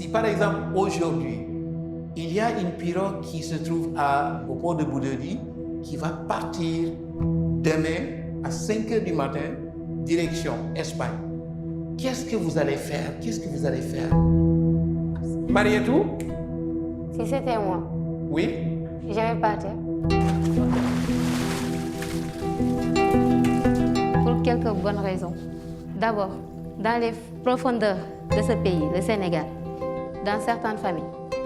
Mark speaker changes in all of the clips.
Speaker 1: Si par exemple aujourd'hui, il y a une pirogue qui se trouve au port de Boudodi qui va partir demain à 5 heures du matin, direction Espagne. Qu'est-ce que vous allez faire? Qu'est-ce que vous allez faire? Marietou?
Speaker 2: Si c'était moi,
Speaker 1: Oui?
Speaker 2: je vais partir. Pour quelques bonnes raisons. D'abord, dans les profondeurs de ce pays, le Sénégal, dans certaines familles,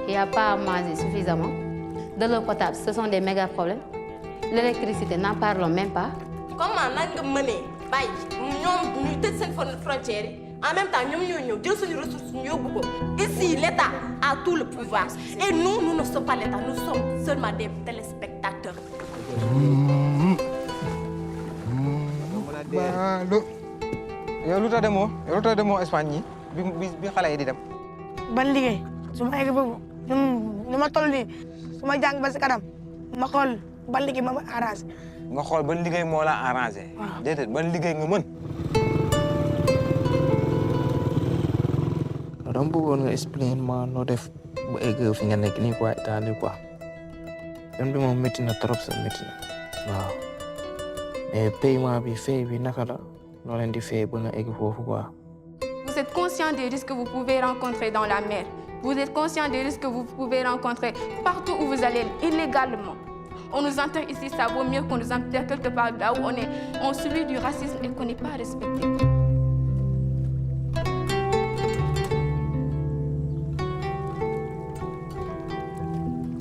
Speaker 2: il n'y a pas à manger suffisamment. De l'eau potable, ce sont des méga problèmes. L'électricité, n'en parlons même pas.
Speaker 3: Comment nous mener frontières en même temps, nous ressources. Ici, l'État a tout le pouvoir. Et nous ne sommes pas l'État, nous sommes seulement des téléspectateurs.
Speaker 4: yow lu tax demoo Espagne bi xale yi di dem.
Speaker 5: ban liggéey su ma egg boobu ni ma toll nii su ma jàng ba si kanam ma xool ban liggéey ma arrangé.
Speaker 4: nga xool ban liggéey moo la arrangé.
Speaker 5: waaw
Speaker 4: déedéet ban liggéey nga mën.
Speaker 6: dama bëggoon nga expliquer ma noo def bu egg fi nga nekk nii quoi Italie quoi yoon bi moom métti na trop sa métti na waaw mais paiement bi fay bi naka la noo leen di fay ba nga egg foofu quoi.
Speaker 7: Vous êtes conscient des risques que vous pouvez rencontrer dans la mer. Vous êtes conscient des risques que vous pouvez rencontrer partout où vous allez illégalement. On nous enterre ici, ça vaut mieux qu'on nous enterre quelque part là où on subit du racisme et qu'on n'est pas respecté.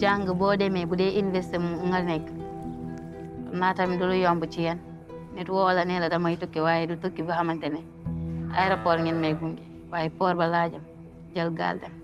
Speaker 2: jàng boo demee bu dee investir nga nekk naa tamit du lu yomb ci yéen nit woo la ne la damay tukki waaye du tukki ba xamante ne aéroport ngeen may gunge waaye port ba laa jëm jël gaal dem.